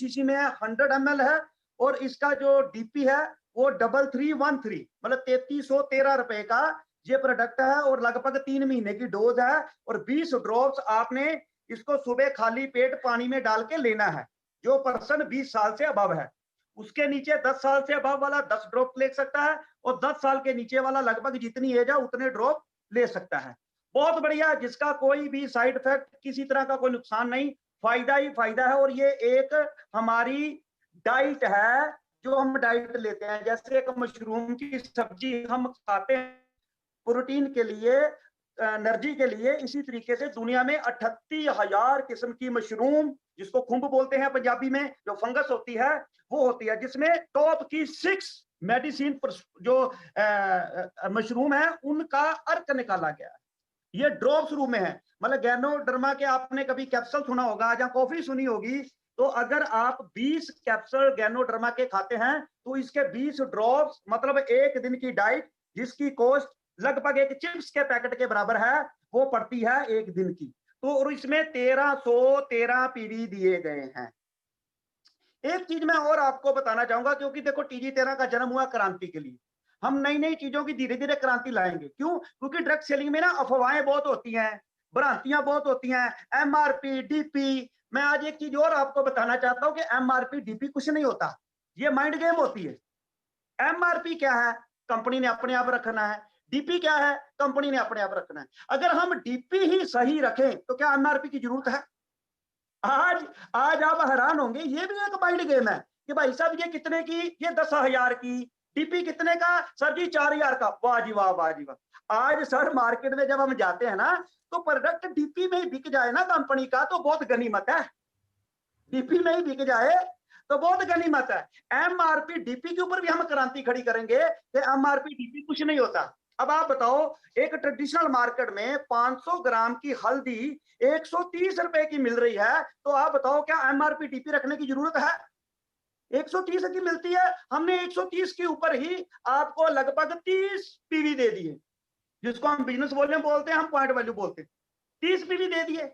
शीशी में है, 100 ml है, और इसका जो डीपी है वो 3313, मतलब 3313 रुपए का ये प्रोडक्ट है, और लगभग 3 महीने की डोज है, और 20 ड्रॉप्स आपने इसको सुबह खाली पेट पानी में डाल के लेना है। जो पर्सन 20 साल से अबव है, उसके नीचे 10 साल से अबव वाला 10 ड्रॉप ले सकता है, और 10 साल के नीचे वाला लगभग जितनी एज है उतने ड्रॉप ले सकता है। बहुत बढ़िया, जिसका कोई भी साइड इफेक्ट, किसी तरह का कोई नुकसान नहीं, फायदा ही फायदा है। और ये एक हमारी डाइट है जो हम डाइट लेते हैं, जैसे एक मशरूम की सब्जी हम खाते हैं प्रोटीन के लिए, एनर्जी के लिए, इसी तरीके से दुनिया में 38,000 किस्म की मशरूम, जिसको खुंब बोलते हैं पंजाबी में, जो फंगस होती है वो होती है, जिसमें टॉप की 6 मेडिसिन जो मशरूम है उनका अर्क निकाला गया है। ये ड्रॉप्स रूप में है, मतलब गैनोडर्मा के आपने कभी कैप्सूल सुना होगा या कॉफी सुनी होगी, तो अगर आप 20 कैप्सूल गैनोडर्मा के खाते हैं तो इसके 20 ड्रॉप्स, मतलब एक दिन की डाइट, जिसकी कॉस्ट लगभग एक चिप्स के पैकेट के बराबर है, वो पड़ती है एक दिन की। तो और इसमें 1313 पीवी दिए गए हैं। एक चीज मैं और आपको बताना चाहूंगा, क्योंकि देखो TG13 का जन्म हुआ क्रांति के लिए। हम नई नई चीजों की धीरे धीरे क्रांति लाएंगे। क्यों? क्योंकि ड्रग सेलिंग में ना अफवाहें बहुत होती हैं, भ्रांतियां बहुत होती हैं, MRP DP। मैं आज एक चीज और आपको बताना चाहता हूं कि MRP DP कुछ नहीं होता, ये माइंड गेम होती है। MRP क्या है? कंपनी ने अपने आप रखना है। डीपी क्या है? कंपनी ने अपने आप रखना है। अगर हम डीपी ही सही रखें तो क्या MRP की जरूरत है? आज आज आप हैरान होंगे, ये भी एक माइंड गेम है कि भाई साहब ये कितने की, ये 10,000 की, डीपी कितने का सर जी? 4,000 का। वाह जी वाह, वाह जी वाह। आज सर मार्केट में जब हम जाते हैं ना, तो प्रोडक्ट डीपी में ही बिक जाए ना कंपनी का, तो बहुत गनीमत है। डीपी में ही बिक जाए तो बहुत गनीमत है। MRP DP के ऊपर भी हम क्रांति खड़ी करेंगे कि MRP DP कुछ नहीं होता। अब आप बताओ, एक ट्रेडिशनल मार्केट में 500 ग्राम की हल्दी 130 रुपए की मिल रही है, तो आप बताओ क्या MRP DP रखने की जरूरत है? 130 की मिलती है, हमने 130 के ऊपर ही आपको लगभग 30 पीवी दे दिए, जिसको हम बिजनेस वॉल्यूम बोलते हैं, हम पॉइंट वैल्यू बोलते हैं। 30 पीवी दे दिए।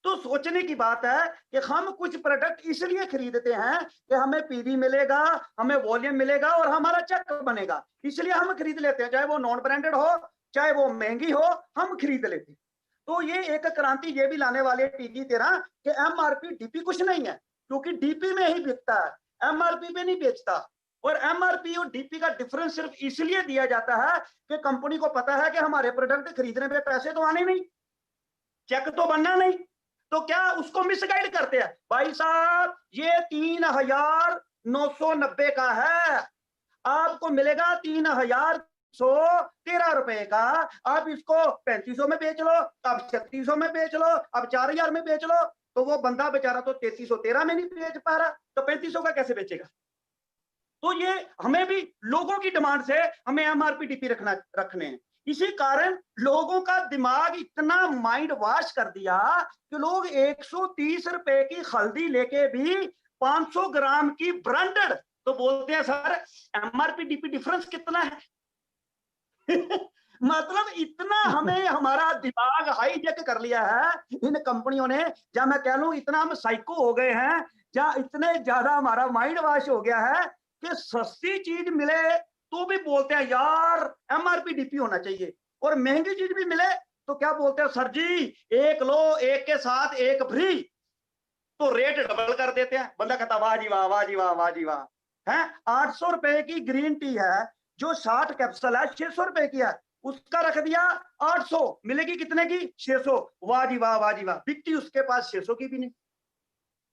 तो सोचने की बात है कि हम कुछ प्रोडक्ट इसलिए खरीदते हैं कि हमें पीवी मिलेगा, हमें वॉल्यूम मिलेगा और हमारा चेक बनेगा, इसलिए हम खरीद लेते हैं। चाहे वो नॉन ब्रांडेड हो, चाहे वो महंगी हो, हम खरीद लेते हैं। तो ये एक क्रांति ये भी लाने वाले TG13 कि MRP DP कुछ नहीं है, क्योंकि DP में ही बिकता है, MRP पे नहीं बेचता। और MRP और DP का डिफरेंस सिर्फ इसलिए दिया जाता है कि कंपनी को पता है कि हमारे प्रोडक्ट खरीदने पे पैसे तो आने नहीं, चेक तो बनना नहीं, तो क्या उसको मिसगाइड करते हैं, भाई साहब ये 3,990 का है, आपको मिलेगा 3,113 रुपए का, आप इसको 3500 में बेच लो, अब 3600 में बेच लो, अब 4,000 में बेच लो। तो वो बंदा बेचारा तो 3313 में नहीं बेच पा रहा, तो 3500 का कैसे बेचेगा? तो ये हमें भी लोगों की डिमांड से हमें MRP DP रखने हैं। इसी कारण लोगों का दिमाग इतना माइंड वॉश कर दिया कि लोग 130 रुपए की हल्दी लेके भी 500 ग्राम की ब्रांडेड, तो बोलते हैं सर MRP DP डिफरेंस कितना है? मतलब इतना हमें हमारा दिमाग हाईजेक कर लिया है इन कंपनियों ने, या मैं कह लूं इतना हम साइको हो गए हैं, या इतने ज्यादा हमारा माइंड वॉश हो गया है कि सस्ती चीज मिले तो भी बोलते हैं यार MRP DP होना चाहिए, और महंगी चीज भी मिले तो क्या बोलते हैं, सर जी एक लो एक के साथ एक फ्री, तो रेट डबल कर देते हैं। बंदा कहता वाह जी वाह, वाह जी वाह, वाह जी वाह। है 800 रुपए की ग्रीन टी है, जो 60 कैप्सूल है 600 रुपए की है, उसका रख दिया 800, मिलेगी कितने की? 600। वाह जी वाह, वाह जी वाह। बिकती उसके पास 600 की भी नहीं।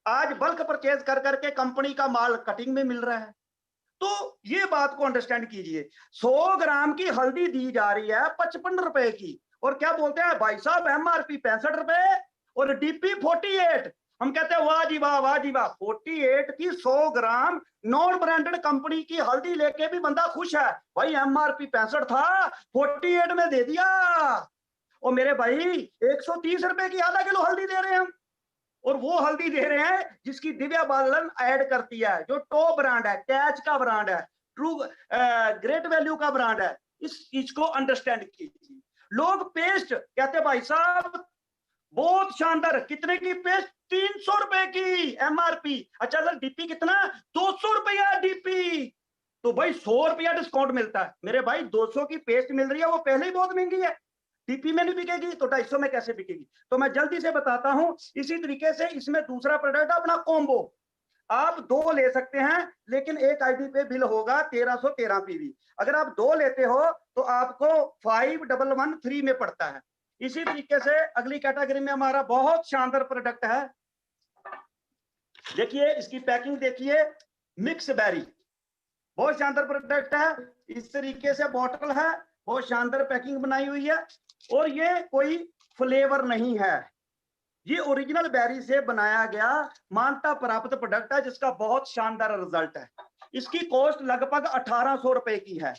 आज बल्क परचेज कर करके कंपनी का माल कटिंग में मिल रहा है। तो ये बात को अंडरस्टैंड कीजिए, 100 ग्राम की हल्दी दी जा रही है 55 रुपए की, और क्या बोलते हैं भाई साहब MRP 65 रुपए और DP 48। हम कहते हैं वाह जी वाह, वाह जी वाह। 48 की 100 ग्राम नॉन ब्रांडेड कंपनी की हल्दी लेके भी बंदा खुश है, भाई MRP 65 था 48 में दे दिया। और मेरे भाई 130 रुपए की आधा किलो हल्दी दे रहे हैं हम, और वो हल्दी दे रहे हैं जिसकी दिव्या बालन ऐड करती है, जो टॉप ब्रांड है, कैच का ब्रांड है, ट्रू ग्रेट वैल्यू का ब्रांड है। इस चीज को अंडरस्टैंड कीजिए। लोग पेस्ट कहते हैं भाई साहब बहुत शानदार। कितने की पेस्ट? 300 रुपए की एमआरपी। अच्छा सर डीपी कितना? 200 रुपया डीपी। तो भाई 100 रुपया डिस्काउंट मिलता है। मेरे भाई 200 की पेस्ट मिल रही है, वो पहले ही बहुत महंगी है, डीपी में नहीं बिकेगी तो 250 में कैसे बिकेगी? तो मैं जल्दी से बताता हूं। इसी तरीके से इसमें दूसरा प्रोडक्ट अपना कॉम्बो, आप दो ले सकते हैं, लेकिन एक आईडी पे बिल होगा 1313 पीवी। अगर आप दो लेते हो तो आपको 5113 में पड़ता है। इसी तरीके से अगली कैटेगरी में हमारा बहुत शानदार प्रोडक्ट है। देखिए इसकी पैकिंग देखिए, मिक्स बेरी, बहुत शानदार प्रोडक्ट है। इस तरीके से बॉटल है, बहुत शानदार पैकिंग बनाई हुई है, और ये कोई फ्लेवर नहीं है, ये ओरिजिनल बेरी से बनाया गया मान्यता प्राप्त प्रोडक्ट है, जिसका बहुत शानदार रिजल्ट है। इसकी कॉस्ट लगभग 1800 रुपए की है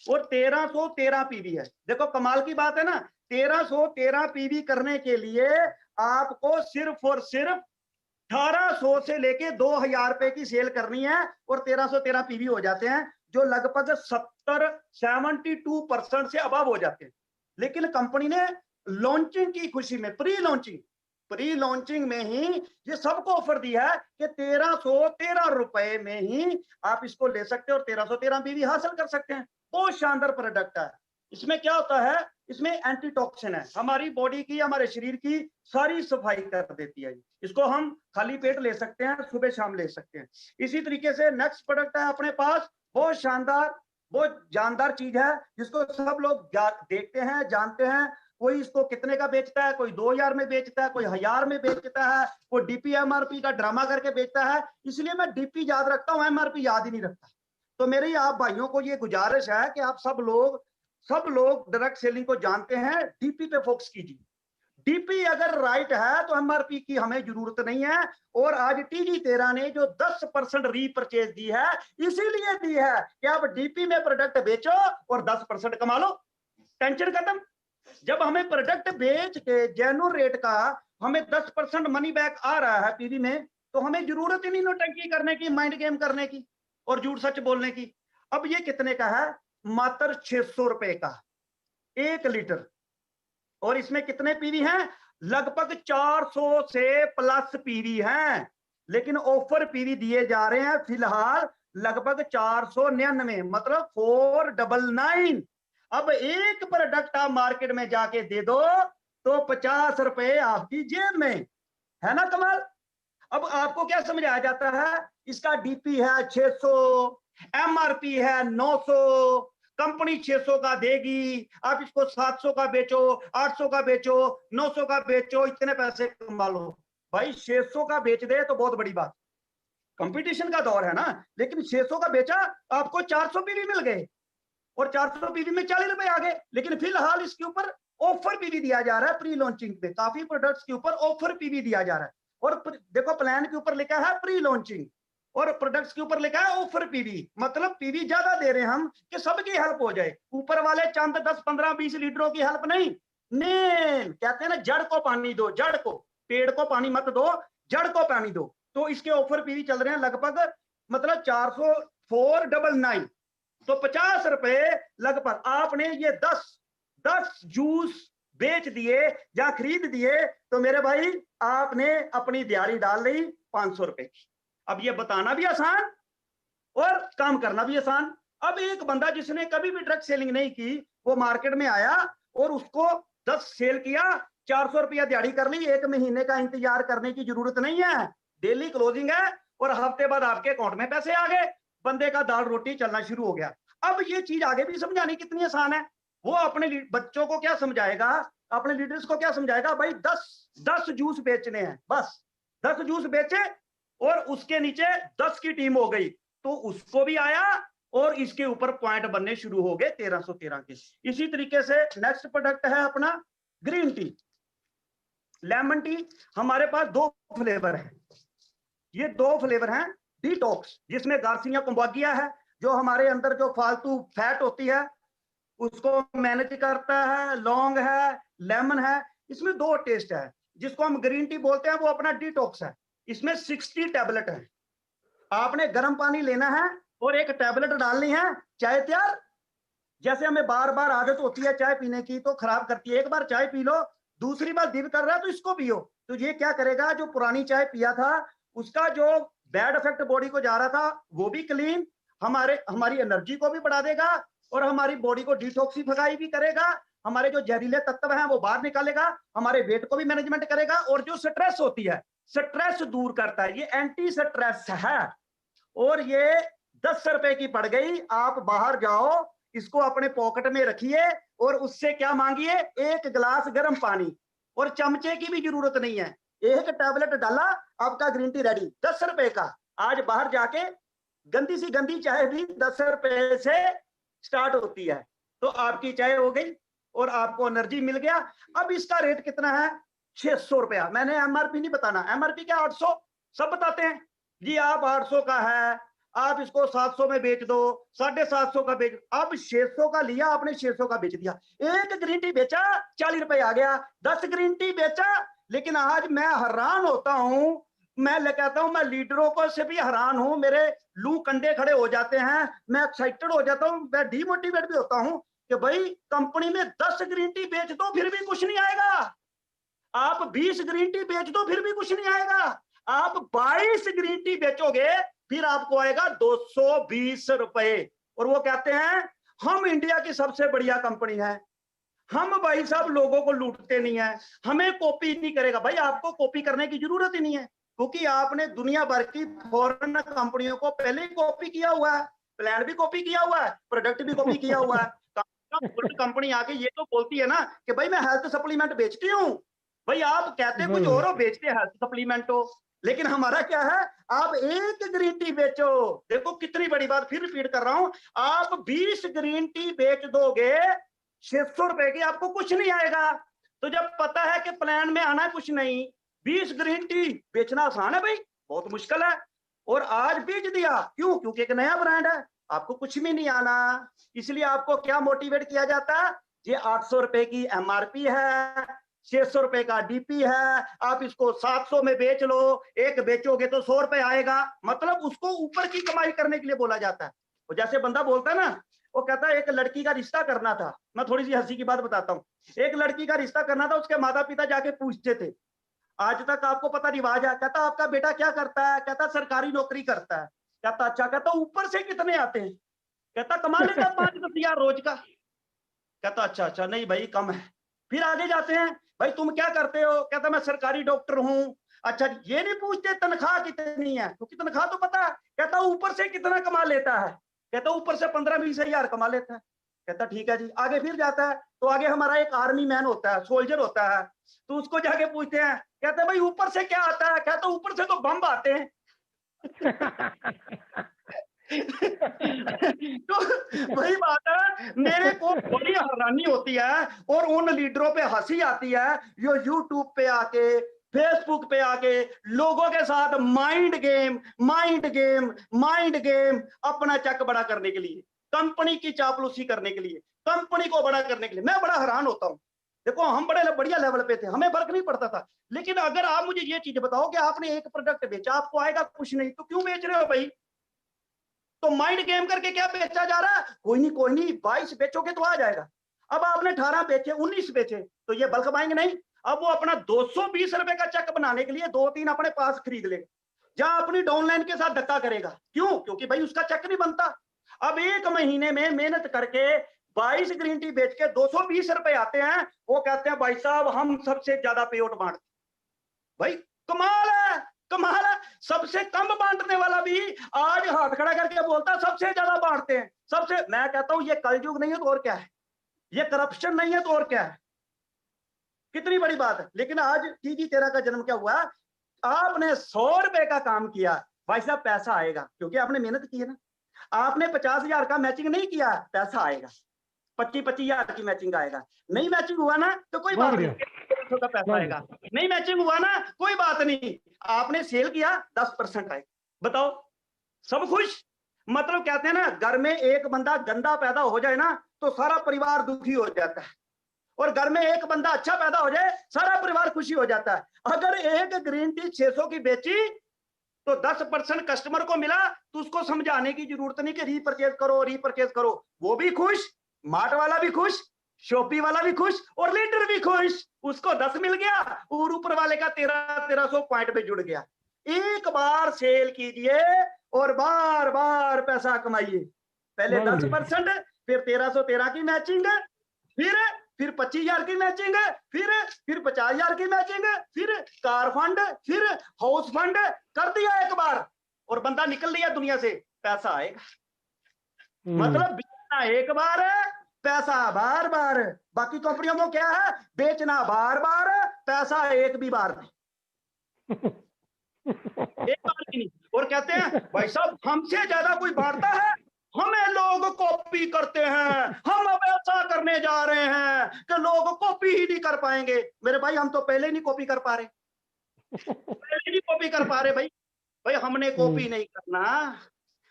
और 1313 पीवी है। देखो कमाल की बात है ना, 1313 पीवी करने के लिए आपको सिर्फ और सिर्फ 1800 से लेके 2000 रुपए की सेल करनी है और 1313 पीवी हो जाते हैं, जो लगभग 72% से अबव हो जाते हैं। लेकिन कंपनी ने लॉन्चिंग की खुशी में, प्री लॉन्चिंग में ही ये सबको ऑफर दिया है कि 1313 रुपए में ही आप इसको ले सकते हो और 1313 पीवी हासिल कर सकते हैं। बहुत शानदार प्रोडक्ट है। इसमें क्या होता है, इसमें एंटीटॉक्सिन है, हमारी बॉडी की, हमारे शरीर की सारी सफाई कर देती है। इसको हम खाली पेट ले सकते हैं, सुबह शाम ले सकते हैं। इसी तरीके से नेक्स्ट प्रोडक्ट है अपने पास, बहुत शानदार, बहुत जानदार चीज है, जिसको सब लोग देखते हैं, जानते हैं। कोई इसको कितने का बेचता है, कोई 2000 में बेचता है, कोई 1000 में बेचता है, कोई डीपी एमआरपी का ड्रामा करके बेचता है। इसलिए मैं डीपी याद रखता हूं, एमआरपी याद ही नहीं रखता। तो मेरी आप भाइयों को ये गुजारिश है कि आप सब लोग डायरेक्ट सेलिंग को जानते हैं, डीपी पे फोकस कीजिए। डीपी अगर राइट है तो एमआरपी की हमें जरूरत नहीं है। और आज TG13 ने जो 10% रीपरचेज दी है, इसीलिए दी है कि आप डीपी में प्रोडक्ट बेचो और 10% कमा लो, टेंशन खत्म। जब हमें प्रोडक्ट बेच के जेन्युइन रेट का हमें 10% मनी बैक आ रहा है पीवी में, तो हमें जरूरत ही नहीं नौटंकी करने की, माइंड गेम करने की और झूठ सच बोलने की। अब ये कितने का है? मात्र 600 रुपए का 1 लीटर। और इसमें कितने पीवी हैं? लगभग 400 से प्लस पीवी हैं, लेकिन ऑफर पीवी दिए जा रहे हैं फिलहाल लगभग 499, मतलब 499। अब एक प्रोडक्ट आप मार्केट में जाके दे दो तो 50 रुपए आपकी जेब में, है ना कमाल। अब आपको क्या समझाया जाता है, इसका डीपी है 600, एमआरपी है 900, कंपनी 600 का देगी, आप इसको 700 का बेचो, 800 का बेचो, 900 का बेचो, इतने पैसे कमा लो। भाई 600 का बेच दे तो बहुत बड़ी बात, कंपटीशन का दौर है ना। लेकिन 600 का बेचा, आपको 400 पीवी मिल गए और 400 पीवी में 40 रुपए आ गए। लेकिन फिलहाल इसके ऊपर ऑफर पीवी दिया जा रहा है, प्री लॉन्चिंग पे काफी प्रोडक्ट्स के ऊपर ऑफर पीवी दिया जा रहा है। और देखो प्लान के ऊपर लिखा है प्री लॉन्चिंग और प्रोडक्ट्स के ऊपर लिखा है ऑफर पीवी, मतलब पीवी ज्यादा दे रहे हैं हम कि सबकी हेल्प हो जाए। ऊपर वाले चंद 10 15 20 लीटरों की हेल्प नहीं, नेम कहते हैं ना, जड़ को पानी दो, जड़ को, पेड़ को पानी मत दो, जड़ को पानी दो। तो इसके ऑफर पीवी चल रहे हैं लगभग, मतलब 499, तो 50 रुपए लगभग। आपने ये 10 जूस बेच दिए या खरीद दिए तो मेरे भाई आपने अपनी दिहाड़ी डाल ली 500 रुपए की। अब ये बताना भी आसान और काम करना भी आसान। अब एक बंदा जिसने कभी भी ड्रग सेलिंग नहीं की, वो मार्केट में आया और उसको 10 सेल किया, 400 रुपया दिहाड़ी कर ली, 1 महीने का इंतजार करने की जरूरत नहीं है। डेली क्लोजिंग है और हफ्ते बाद आपके अकाउंट में पैसे आ गए, बंदे का दाल रोटी चलना शुरू हो गया। अब ये चीज आगे भी समझानी कितनी आसान है। वो अपने बच्चों को क्या समझाएगा, अपने लीडर्स को क्या समझाएगा, भाई 10 जूस बेचने हैं, बस 10 जूस बेचे और उसके नीचे 10 की टीम हो गई, तो उसको भी आया और इसके ऊपर पॉइंट बनने शुरू हो गए 1313 के। इसी तरीके से नेक्स्ट प्रोडक्ट है अपना ग्रीन टी, लेमन टी। हमारे पास 2 फ्लेवर है, ये 2 फ्लेवर हैं। डिटॉक्स, जिसमें गार्सिनिया कुंबागिया है, जो हमारे अंदर जो फालतू फैट होती है उसको मैनेज करता है, लौंग है, लेमन है। इसमें 2 टेस्ट है। जिसको हम ग्रीन टी बोलते हैं वो अपना डिटॉक्स है। इसमें 60 टैबलेट है। आपने गर्म पानी लेना है और एक टैबलेट डालनी है, चाय तैयार। जैसे हमें बार बार आदत होती है चाय पीने की, तो खराब करती है। एक बार चाय पी लो, दूसरी बार दिल कर रहा है तो इसको पियो। तो ये क्या करेगा, जो पुरानी चाय पिया था उसका जो बैड इफेक्ट बॉडी को जा रहा था वो भी क्लीन, हमारी एनर्जी को भी बढ़ा देगा और हमारी बॉडी को डिटॉक्सिफाई भी करेगा, हमारे जो जहरीले तत्व हैं वो बाहर निकालेगा, हमारे वेट को भी मैनेजमेंट करेगा और जो स्ट्रेस होती है स्ट्रेस दूर करता है। ये एंटी स्ट्रेस है और ये 10 रुपए की पड़ गई। आप बाहर जाओ, इसको अपने पॉकेट में रखिए और उससे क्या मांगिए, एक गिलास गर्म पानी, और चमचे की भी जरूरत नहीं है, एक टैबलेट डाला आपका ग्रीन टी रेडी। 10 रुपए का। आज बाहर जाके गंदी सी गंदी चाय भी 10 रुपए से स्टार्ट होती है, तो आपकी चाय हो गई और आपको एनर्जी मिल गया। अब इसका रेट कितना है, 600 रुपया। मैंने एमआरपी नहीं बताना, एमआरपी क्या 800, सब बताते हैं जी। आप 800 का है, आप इसको 700 में बेच दो, 750 का बेच, अब 600 का लिया आपने, 600 का बेच दिया। एक ग्रीन टी बेचा 40 रुपए आ गया, 10 ग्रीन टी बेचा। लेकिन आज मैं हैरान होता हूं, मैं कहता हूं मैं लीडरों को से भी हैरान हूं, मेरे लू कंडे खड़े हो जाते हैं, मैं एक्साइटेड हो जाता हूं, मैं डिमोटिवेट भी होता हूं कि भाई कंपनी में 10 ग्रीन टी बेच दो फिर भी कुछ नहीं आएगा, आप 20 ग्रीन टी बेच दो फिर भी कुछ नहीं आएगा, आप 22 ग्रीन टी बेचोगे फिर आपको आएगा 220 रुपए। और वो कहते हैं हम इंडिया की सबसे बढ़िया कंपनी है, हम भाई साहब लोगों को लूटते नहीं है, हमें कॉपी नहीं करेगा। भाई आपको कॉपी करने की जरूरत ही नहीं है, क्योंकि आपने दुनिया भर की फॉरेन कंपनियों को पहले ही कॉपी किया हुआ है, प्लान भी कॉपी किया हुआ है, प्रोडक्ट भी कॉपी किया हुआ है। कंपनी आके ये तो बोलती है ना कि भाई मैं हेल्थ सप्लीमेंट बेचती हूँ, भाई आप कहते कुछ और हो, बेचते हेल्थ सप्लीमेंट हो, लेकिन हमारा क्या है, आप एक ग्रीन टी बेचो। देखो कितनी बड़ी बात, फिर रिपीट कर रहा हूं, आप 20 ग्रीन टी बेच दोगे 600 रुपए की, आपको कुछ नहीं आएगा। तो जब पता है कि प्लान में आना कुछ नहीं, 20 ग्रीन टी बेचना आसान है भाई, बहुत मुश्किल है। और आज बेच दिया, क्यों? क्योंकि एक नया ब्रांड है, आपको कुछ भी नहीं आना। इसलिए आपको क्या मोटिवेट किया जाता है, ये 800 रुपए की एमआरपी है, 600 रुपए का डीपी है, आप इसको 700 में बेच लो, एक बेचोगे तो 100 रुपए आएगा, मतलब उसको ऊपर की कमाई करने के लिए बोला जाता है। और जैसे बंदा बोलता है ना, वो कहता है एक लड़की का रिश्ता करना था, मैं थोड़ी सी हंसी की बात बताता हूँ, एक लड़की का रिश्ता करना था, उसके माता पिता जाके पूछते थे, आज तक आपको पता रिवाज है, कहता आपका बेटा क्या करता है, कहता सरकारी नौकरी करता है, कहता अच्छा, कहता ऊपर से कितने आते हैं, कहता कमा लेता 5-10 हजार रोज का, कहता अच्छा अच्छा, नहीं भाई कम है। फिर आगे जाते हैं, भाई तुम क्या करते हो, कहता मैं सरकारी डॉक्टर हूं। अच्छा, ये नहीं पूछते तनख्वाह कितनी है, क्योंकि तनख्वाह तो पता है, कहता ऊपर से कितना कमा लेता है, कहता ऊपर से 15-20 हजार कमा लेता है। कहता ठीक है जी। आगे फिर जाता है तो आगे हमारा एक आर्मी मैन होता है, सोल्जर होता है, तो उसको जाके पूछते हैं, कहते भाई ऊपर से क्या आता है, कहता ऊपर से तो बम आते हैं। तो वही बात है, मेरे को बड़ी हैरानी होती है और उन लीडरों पे हंसी आती है जो यूट्यूब पे आके, फेसबुक पे आके लोगों के साथ mind game mind game mind game, अपना चक बड़ा करने के लिए, कंपनी की चापलूसी करने के लिए, कंपनी को बड़ा करने के लिए। मैं बड़ा हैरान होता हूँ। देखो हम बड़े बढ़िया लेवल पे थे, हमें फर्क नहीं पड़ता था, लेकिन अगर आप मुझे ये चीज बताओ कि आपने एक प्रोडक्ट बेचा, आपको आएगा कुछ नहीं, तो क्यों बेच रहे हो भाई? तो माइंड गेम करके क्या बेचा जा रहा है? कोई नहीं 22 बेचोगे तो आ जाएगा। अब आपने 18 बेचे, 19 बेचे, तो ये बल्क बाइंग नहीं। अब वो अपना 220 रुपए का चेक बनाने के लिए 2-3 अपने पास खरीद ले, जहां अपनी डाउनलाइन के साथ धक्का करेगा। क्यों? क्योंकि भाई उसका चेक नहीं बनता। अब एक महीने में मेहनत करके 22 ग्रीन टी बेच के 220 रुपए आते हैं, वो कहते हैं भाई साहब हम सबसे ज्यादा पेआउट बांटते। भाई कमाल है, कमाल है। सबसे कम बांटने वाला भी आज हाथ खड़ा करके बोलता है सबसे ज्यादा बांटते हैं, सबसे। मैं कहता हूं ये कलयुग नहीं है तो और क्या है, ये करप्शन नहीं है तो और क्या है, कितनी बड़ी बात है। लेकिन आज टीजी तेरा का जन्म क्या हुआ, आपने 100 रुपए का काम किया, भाई साहब पैसा आएगा, क्योंकि आपने मेहनत की है ना। आपने 50 हजार का मैचिंग नहीं किया, पैसा आएगा, 25-25 हजार की मैचिंग आएगा। नहीं मैचिंग हुआ ना तो कोई बात नहीं, का पैसा आएगा। नहीं मैचिंग हुआ ना कोई बात नहीं, आपने सेल किया 10% आएगा। बताओ, सब खुश। मतलब कहते हैं ना, घर में एक बंदा गंदा पैदा हो जाए ना तो सारा परिवार दुखी हो जाता है, और घर में एक बंदा अच्छा पैदा हो जाए सारा परिवार खुशी हो जाता है। अगर एक ग्रीन टी 600 की बेची तो 10% कस्टमर को मिला, तो उसको समझाने की जरूरत नहीं कि रीपरचेज करो रीपरचेज करो, वो भी खुश, मार्ट वाला भी खुश, शॉपी वाला भी खुश और लीडर भी खुश, उसको 10 मिल गया और ऊपर वाले का 1300 पॉइंट पे जुड़ गया। एक बार सेल कीजिए और बार बार पैसा कमाइए। पहले बहुत 10%, फिर 1313 की मैचिंग, फिर 25,000 की मैचिंग, फिर 50,000 की मैचिंग, फिर कार फंड, फिर हाउस फंड कर दिया एक बार और बंदा निकल लिया दुनिया से। पैसा आएगा, मतलब बेचना एक बार है, पैसा बार बार। बाकी कंपनियों को क्या है, बेचना बार बार, पैसा एक भी बार नहीं, एक बार भी नहीं। और कहते हैं भाई साहब हमसे ज्यादा कोई बांटता है, हमें लोग कॉपी करते हैं, हम अब ऐसा करने जा रहे हैं कि लोग कॉपी ही नहीं कर पाएंगे। मेरे भाई हम तो पहले नहीं कॉपी कर पा रहे, पहले नहीं कॉपी कर पा रहे भाई। भाई हमने कॉपी नहीं करना,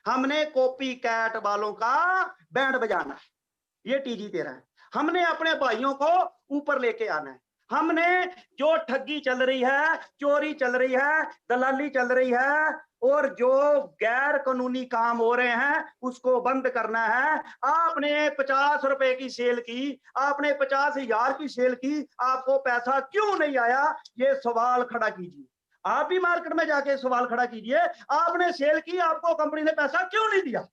हमने कॉपी कैट वालों का बैंड बजाना। ये टीजी तेरा है। हमने अपने भाइयों को ऊपर लेके आना है। हमने जो ठगी चल रही है, चोरी चल रही है, दलाली चल रही है और जो गैर कानूनी काम हो रहे हैं उसको बंद करना है। आपने 50 रुपए की सेल की, आपने 50,000 की सेल की, आपको पैसा क्यों नहीं आया, ये सवाल खड़ा कीजिए। आप भी मार्केट में जाके सवाल खड़ा कीजिए, आपने सेल की, आपको कंपनी ने पैसा क्यों नहीं दिया।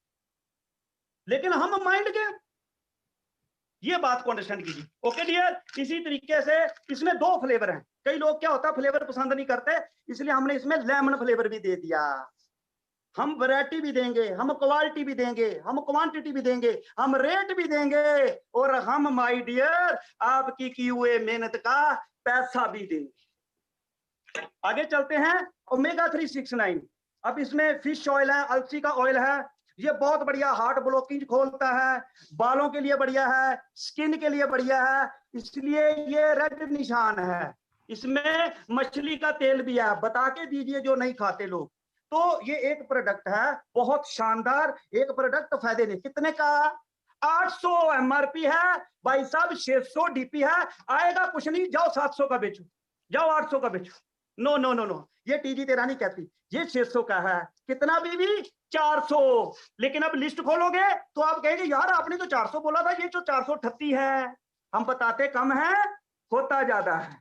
लेकिन हम माइंड के, ये बात को अंडरस्टैंड कीजिए। ओके डियर, इसी तरीके से इसमें 2 फ्लेवर हैं। कई लोग क्या होता है फ्लेवर पसंद नहीं करते, इसलिए हमने इसमें लेमन फ्लेवर भी दे दिया। हम वैरायटी भी देंगे, हम क्वालिटी भी देंगे, हम क्वांटिटी भी देंगे, हम रेट भी देंगे और हम माय डियर आपकी की हुए मेहनत का पैसा भी देंगे। आगे चलते हैं, ओमेगा 369। अब इसमें फिश ऑयल है, अलसी का ऑयल है। ये बहुत बढ़िया हार्ट ब्लॉकेज खोलता है, बालों के लिए बढ़िया है, स्किन के लिए बढ़िया है, इसलिए ये रेड निशान है। इसमें मछली का तेल भी है, बता के दीजिए जो नहीं खाते लोग। तो ये एक प्रोडक्ट है बहुत शानदार, एक प्रोडक्ट फायदे नहीं। कितने का, 800 एमआरपी है भाई साहब, 600 डीपी है, आएगा कुछ नहीं। जाओ 700 का बेचो, जाओ 800 का बेचो। नो नो नो नो, ये टीजी तेरा नहीं कहती, ये 600 का है। कितना बीवी, 400। लेकिन अब लिस्ट खोलोगे तो आप कहेंगे यार आपने तो 400 बोला था, ये जो 438 है। हम बताते कम है, होता ज्यादा है।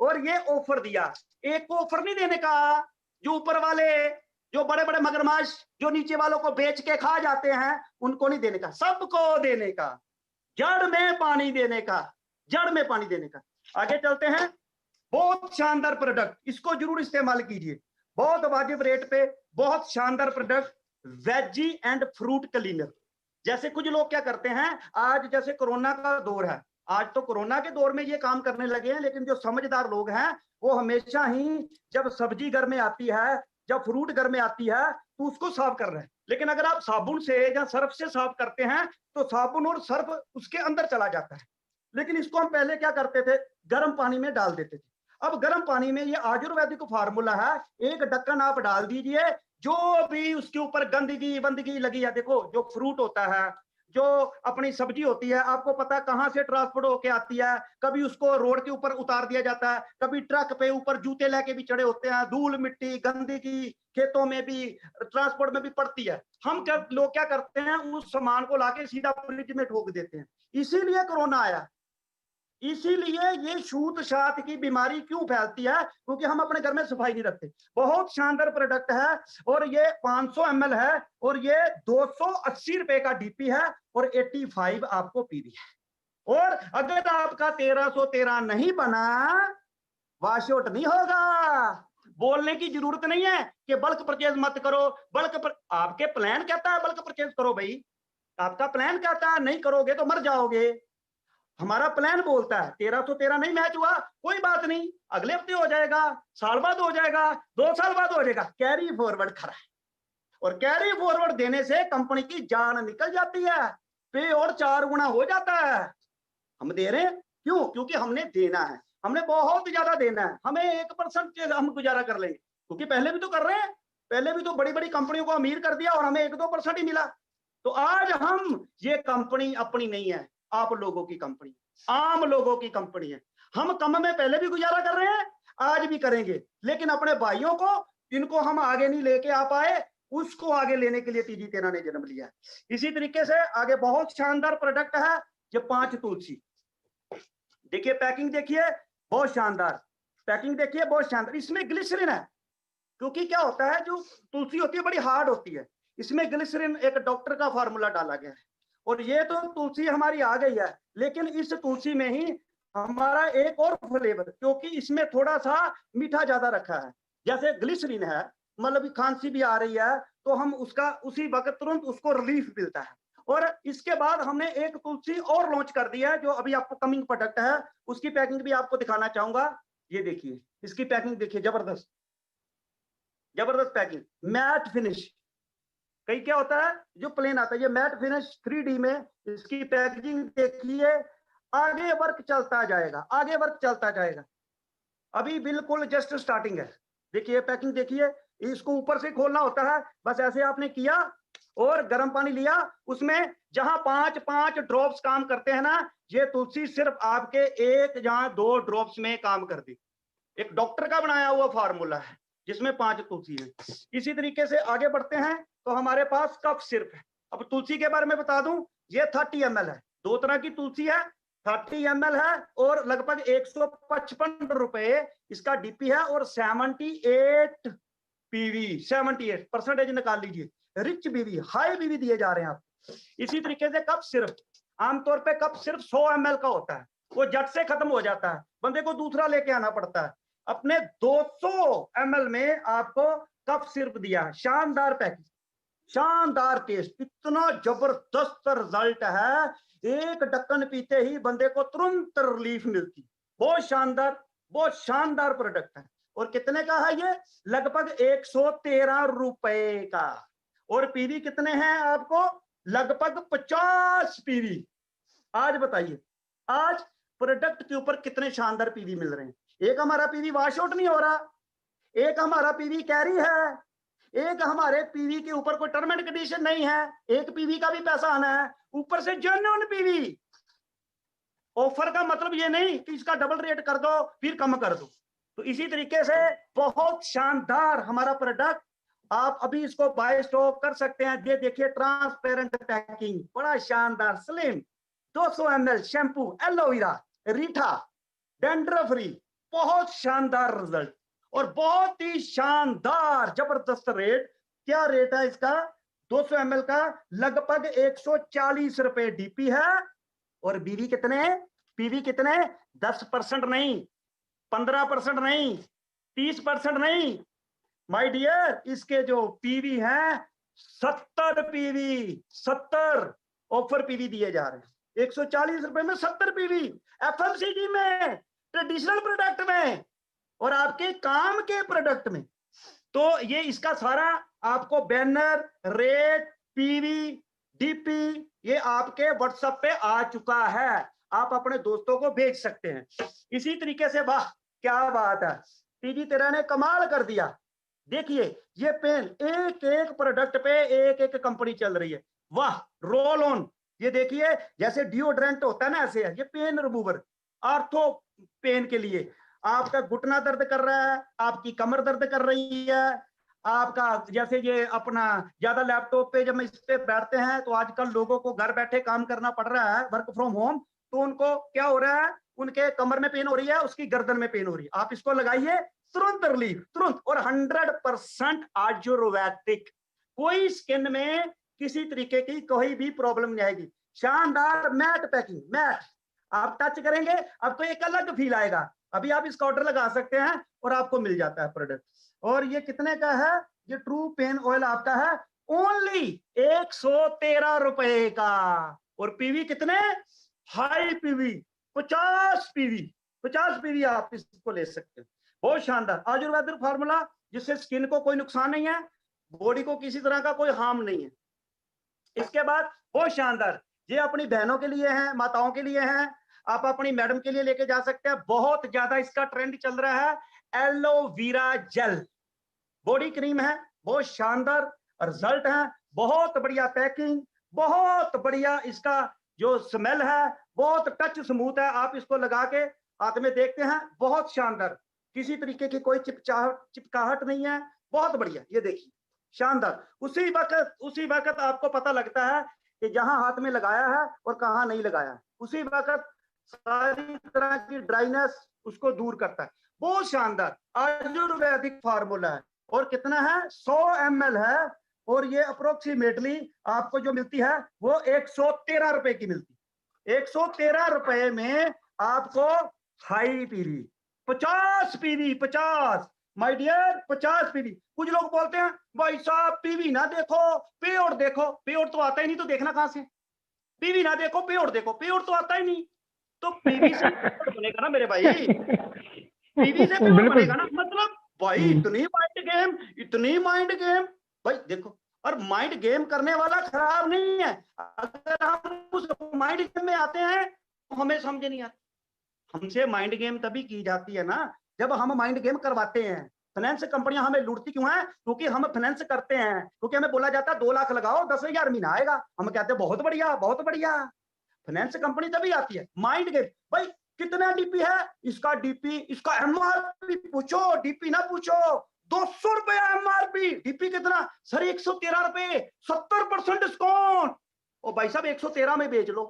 और ये ऑफर दिया, एक को ऑफर नहीं देने का, जो ऊपर वाले, जो बड़े बड़े मगरमच्छ जो नीचे वालों को बेच के खा जाते हैं उनको नहीं देने का, सबको देने का, जड़ में पानी देने का, जड़ में पानी देने का। आगे चलते हैं, बहुत शानदार प्रोडक्ट, इसको जरूर इस्तेमाल कीजिए, बहुत वाजिब रेट पे, बहुत शानदार product, veggie and fruit cleaner. जैसे कुछ लोग क्या करते हैं, आज जैसे कोरोना का दौर है, आज तो कोरोना के दौर में ये काम करने लगे हैं, लेकिन जो समझदार लोग हैं वो हमेशा ही जब सब्जी घर में आती है, जब फ्रूट घर में आती है तो उसको साफ कर रहे हैं। लेकिन अगर आप साबुन से या सर्फ से साफ करते हैं तो साबुन और सर्फ उसके अंदर चला जाता है। लेकिन इसको हम पहले क्या करते थे, गर्म पानी में डाल देते थे। अब गर्म पानी में, ये आयुर्वेदिक फार्मूला है, एक ढक्कन आप डाल दीजिए, जो भी उसके ऊपर गंदगी वंदगी लगी है, देखो जो फ्रूट होता है, जो अपनी सब्जी होती है, आपको पता है कहां से ट्रांसपोर्ट होके आती है। कभी उसको रोड के ऊपर उतार दिया जाता है, कभी ट्रक पे ऊपर जूते लेके भी चढ़े होते हैं, धूल मिट्टी गंदगी खेतों में भी, ट्रांसपोर्ट में भी पड़ती है। हम क्या लोग क्या करते हैं, उस सामान को लाके सीधा फ्रिज में ठोक देते हैं। इसीलिए कोरोना आया, इसीलिए ये छूत छात की बीमारी क्यों फैलती है, क्योंकि हम अपने घर में सफाई नहीं रखते। बहुत शानदार प्रोडक्ट है और ये 500 ml है और ये 280 रुपए का डीपी है और 85 आपको पीवी है। और अगर आपका 1313 नहीं बना, वॉशआउट नहीं होगा। बोलने की जरूरत नहीं है कि बल्क परचेज मत करो, आपके प्लान कहता है बल्क परचेज करो भाई, आपका प्लान कहता है नहीं करोगे तो मर जाओगे। हमारा प्लान बोलता है 1313 नहीं मैच हुआ, कोई बात नहीं, अगले हफ्ते हो जाएगा, साल बाद हो जाएगा, 2 साल बाद हो जाएगा। कैरी फॉरवर्ड खड़ा है और कैरी फॉरवर्ड देने से कंपनी की जान निकल जाती है, पे और 4 गुना हो जाता है। हम दे रहे हैं क्यों, क्योंकि हमने देना है, हमने बहुत ज्यादा देना है। हमें 1% हम गुजारा कर लेंगे, क्योंकि पहले भी तो कर रहे हैं, पहले भी तो बड़ी बड़ी कंपनियों को अमीर कर दिया और हमें 1-2% ही मिला। तो आज हम, ये कंपनी अपनी नहीं है, आप लोगों की कंपनी, आम लोगों की कंपनी है। हम कम में पहले भी गुजारा कर रहे हैं, आज भी करेंगे, लेकिन अपने भाइयों को, जिनको हम आगे नहीं लेके आ पाए, उसको आगे लेने के लिए टीजी तेरा ने जन्म लिया। इसी तरीके से आगे बहुत शानदार प्रोडक्ट है, ये 5 तुलसी। देखिए पैकिंग देखिए बहुत शानदार, पैकिंग देखिए बहुत शानदार। इसमें ग्लिसरीन है, क्योंकि क्या होता है जो तुलसी होती है बड़ी हार्ड होती है, इसमें ग्लिसरीन एक डॉक्टर का फार्मूला डाला गया है। और ये तो तुलसी हमारी आ गई है, लेकिन इस तुलसी में ही हमारा एक और फ्लेवर, क्योंकि इसमें थोड़ा सा मीठा ज्यादा रखा है। जैसे ग्लिसरीन है, मतलब खांसी भी आ रही है तो हम उसका उसी वक्त तुरंत उसको रिलीफ मिलता है। और इसके बाद हमने एक तुलसी और लॉन्च कर दिया है जो अभी आपको कमिंग प्रोडक्ट है, उसकी पैकिंग भी आपको दिखाना चाहूंगा। ये देखिए इसकी पैकिंग देखिए, जबरदस्त जबरदस्त पैकिंग, मैट फिनिश। कई क्या होता है जो प्लेन आता है, ये मैट फिनिश 3D में इसकी पैकेजिंग देखिए। आगे वर्क चलता जाएगा, आगे वर्क चलता जाएगा, अभी बिल्कुल जस्ट स्टार्टिंग है। देखिए पैकिंग देखिए, इसको ऊपर से खोलना होता है, बस ऐसे आपने किया और गर्म पानी लिया, उसमें जहां 5-5 ड्रॉप्स काम करते हैं ना, ये तुलसी सिर्फ आपके 1 या 2 ड्रॉप्स में काम कर दी। एक डॉक्टर का बनाया हुआ फार्मूला है जिसमें 5 तुलसी है। इसी तरीके से आगे बढ़ते हैं तो हमारे पास कफ सिर्फ है। अब तुलसी के बारे में बता दूं, ये 30 ml है, 2 तरह की तुलसी है, 30 ml है और लगभग 155 रुपए इसका डीपी है। और 78 पीवी, 78% निकाल लीजिए, रिच बीवी, हाई बीवी दिए जा रहे हैं आप। इसी तरीके से कप सिर्फ, आमतौर पे कप सिर्फ 100 ml का होता है, वो जट से खत्म हो जाता है, बंदे को दूसरा लेके आना पड़ता है। अपने 200 ml में आपको कप सिर्फ दिया है, शानदार पैकेज, शानदार टेस्ट, इतना जबरदस्त रिजल्ट है, एक ढक्कन पीते ही बंदे को तुरंत रिलीफ मिलती। बहुत शानदार, बहुत शानदार प्रोडक्ट है। और कितने का है ये? लगभग 113 रुपए का। और पीवी कितने हैं आपको? लगभग 50 पीवी। आज बताइए, आज प्रोडक्ट के ऊपर कितने शानदार पीवी मिल रहे हैं। एक हमारा पीवी वॉश आउट नहीं हो रहा, एक हमारा पीवी कैरी है, एक हमारे पीवी के ऊपर कोई टर्म एंड कंडीशन नहीं है, एक पीवी का भी पैसा आना है, ऊपर से जेन्युइन पीवी। ऑफर का मतलब ये नहीं कि इसका डबल रेट कर दो फिर कम कर दो। तो इसी तरीके से बहुत शानदार हमारा प्रोडक्ट, आप अभी इसको बाय स्टॉक कर सकते हैं। ये देखिए ट्रांसपेरेंट पैकिंग, बड़ा शानदार स्लिम, 200 ml शैम्पू, एलोवेरा, रीठा, डेंड्रफ फ्री, बहुत शानदार रिजल्ट और बहुत ही शानदार जबरदस्त रेट। क्या रेट है इसका? 200 ml का लगभग 140 रुपए डीपी है। और बीवी कितने? पीवी कितने? 10% नहीं, 15% नहीं, 30% नहीं, माय डियर, इसके जो पीवी हैं 70 पीवी, 70 ऑफर पीवी दिए जा रहे हैं। 140 रुपए में 70 पीवी, एफएमसीजी में, ट्रेडिशनल प्रोडक्ट में और आपके काम के प्रोडक्ट में। तो ये इसका सारा आपको बैनर, रेट, पीवी, डीपी ये आपके व्हाट्सएप पे आ चुका है, आप अपने दोस्तों को भेज सकते हैं। इसी तरीके से, वाह क्या बात है, टीजी तेरा ने कमाल कर दिया। देखिए ये पेन, एक एक प्रोडक्ट पे एक एक कंपनी चल रही है, वाह। रोल ऑन, ये देखिए जैसे डिओड्रेंट होता है ना, ऐसे है ये पेन रिमूवर, आर्थो पेन के लिए। आपका घुटना दर्द कर रहा है, आपकी कमर दर्द कर रही है, आपका जैसे ये अपना ज्यादा लैपटॉप पे जब इस पे बैठते हैं तो आजकल लोगों को घर बैठे काम करना पड़ रहा है, वर्क फ्रॉम होम, तो उनको क्या हो रहा है, उनके कमर में पेन हो रही है, उसकी गर्दन में पेन हो रही है, आप इसको लगाइए तुरंत रिलीफ, तुरंत। और 100% आयुर्वेदिक, कोई स्किन में किसी तरीके की कोई भी प्रॉब्लम नहीं आएगी। शानदार मैट पैकिंग, मैट आप टच करेंगे अब तो एक अलग फील आएगा। अभी आप इसका ऑर्डर लगा सकते हैं और आपको मिल जाता है प्रोडक्ट। और ये कितने का है? ये ट्रू पेन ऑयल आपका है ओनली 113 रुपए का। और पीवी कितने? हाई पीवी 50 पीवी, 50 पीवी आप इसको ले सकते हैं। बहुत शानदार आयुर्वेदिक फार्मूला, जिससे स्किन को कोई नुकसान नहीं है, बॉडी को किसी तरह का कोई हार्म नहीं है। इसके बाद बहुत शानदार, ये अपनी बहनों के लिए है, माताओं के लिए है, आप अपनी मैडम के लिए लेके जा सकते हैं। बहुत ज्यादा इसका ट्रेंड चल रहा है, एलोवेरा जेल बॉडी क्रीम है, बहुत शानदार रिजल्ट है, बहुत बढ़िया पैकिंग, बहुत बढ़िया इसका जो स्मेल है, बहुत टच स्मूथ है। आप इसको लगा के हाथ में देखते हैं, बहुत शानदार, किसी तरीके की कोई चिपकाहट नहीं है, बहुत बढ़िया। ये देखिए शानदार, उसी वक्त आपको पता लगता है कि जहां हाथ में लगाया है और कहां नहीं लगाया है, उसी वक्त सारी तरह की ड्राइनेस उसको दूर करता है। बहुत शानदार आयुर्वेदिक फार्मूला है। और कितना है? 100 ml है। और ये अप्रोक्सीमेटली आपको जो मिलती है वो 113 रुपए की मिलती है। 113 रुपए में आपको high PV 50 PV 50 my dear 50 PV. कुछ लोग बोलते हैं भाई साहब पीवी ना देखो पेआउट देखो। पेआउट तो आता ही नहीं तो देखना कहां से? पीवी ना देखो पेआउट देखो, पेआउट तो आता ही नहीं। तो पीवी से पेआउट बनेगा ना मेरे भाई, पीवी से पेआउट बनेगा ना। मतलब भाई इतनी माइंड गेम भाई देखो। और माइंड गेम करने वाला खराब नहीं है, अगर हम उस माइंड गेम में आते हैं तो हमें समझ नहीं आता। हमसे माइंड गेम तभी की जाती है ना जब हम माइंड गेम करवाते हैं। फाइनेंस कंपनियां हमें लूटती क्यों है? क्योंकि हम फाइनेंस करते हैं। क्योंकि हमें बोला जाता है 2 लाख लगाओ 10,000 महीना आएगा, हम कहते हैं बहुत बढ़िया बहुत बढ़िया। फाइनेंस कंपनी तभी आती है। माइंड गेम भाई कितना डीपी है इसका? डीपी इसका एमआरपी पूछो, डीपी ना पूछो। 200 रुपए एमआरपी, डीपी कितना सर? 113 रुपए, 70% डिस्काउंट। ओ भाई साहब 113 में बेच लो,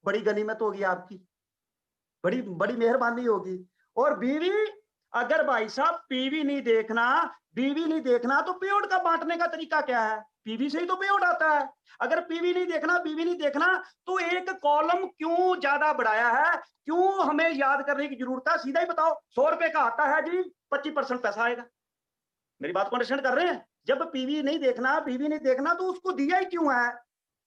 बड़ी गनीमत होगी आपकी, बड़ी बड़ी मेहरबानी होगी। और बीवी, अगर भाई साहब पीवी नहीं देखना, बीवी नहीं देखना तो पेआउट का बांटने का तरीका क्या है? पीवी से ही तो पेआउट आता है। अगर पीवी नहीं देखना, बीवी नहीं देखना तो एक कॉलम क्यों ज्यादा बढ़ाया है? क्यों हमें याद करने की जरूरत है? सीधा ही बताओ। 100 रुपए का आता है जी, 25% पैसा आएगा। मेरी बात को अंडरस्टैंड कर रहे हैं? जब पीवी नहीं देखना, बीवी नहीं देखना तो उसको दिया ही क्यों है?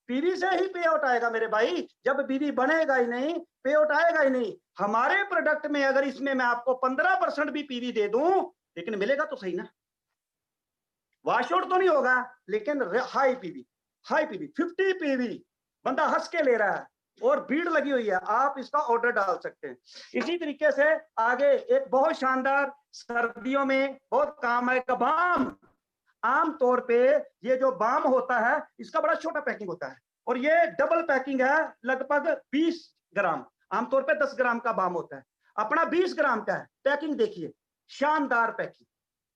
पीवी से ही पे आउट आएगा मेरे भाई। जब पीवी बनेगा ही नहीं, पे आउट आएगा ही नहीं। हमारे प्रोडक्ट में अगर इसमें मैं आपको 15% भी पीवी दे दूं, लेकिन मिलेगा तो सही ना, वॉश आउट तो नहीं होगा, लेकिन हाई पीवी 50 पीवी बंदा हंस के ले रहा है और भीड़ लगी हुई है, आप इसका ऑर्डर डाल सकते हैं। इसी तरीके से आगे एक बहुत शानदार सर्दियों में बहुत काम आएगा बाम। आमतौर पे ये जो बाम होता है इसका बड़ा छोटा पैकिंग होता है और ये डबल पैकिंग है, लगभग 20 ग्राम। आमतौर पे 10 ग्राम का बाम होता है, अपना 20 ग्राम का है। पैकिंग देखिए, शानदार पैकिंग,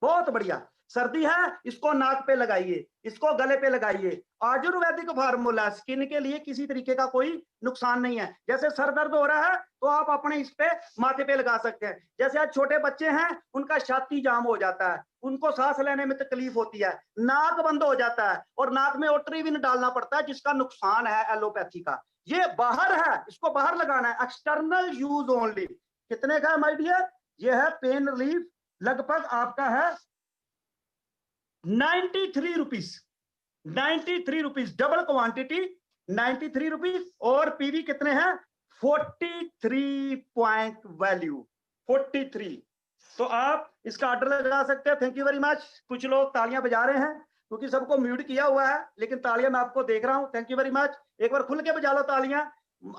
बहुत बढ़िया। सर्दी है, इसको नाक पे लगाइए, इसको गले पे लगाइए। आयुर्वेदिक फार्मूला, स्किन के लिए किसी तरीके का कोई नुकसान नहीं है। जैसे सर दर्द हो रहा है तो आप अपने इस पे माथे पे लगा सकते हैं। जैसे आज छोटे बच्चे हैं, उनका छाती जाम हो जाता है, उनको सांस लेने में तकलीफ होती है, नाक बंद हो जाता है और नाक में ओट्रिविन डालना पड़ता है जिसका नुकसान है एलोपैथी का। ये बाहर है, इसको बाहर लगाना है, एक्सटर्नल यूज ओनली। कितने का है माय डियर? ये है पेन रिलीफ, लगभग आपका है 93 rupees. 93 rupees, double quantity 93 rupees. और पीवी कितने हैं? 43 पॉइंट वैल्यू 43। तो आप इसका ऑर्डर लगा सकते हैं। Thank you very much. कुछ लोग तालियां बजा रहे हैं क्योंकि सबको म्यूट किया हुआ है, लेकिन तालियां मैं आपको देख रहा हूं। Thank you very much. एक बार खुल के बजा लो तालियां,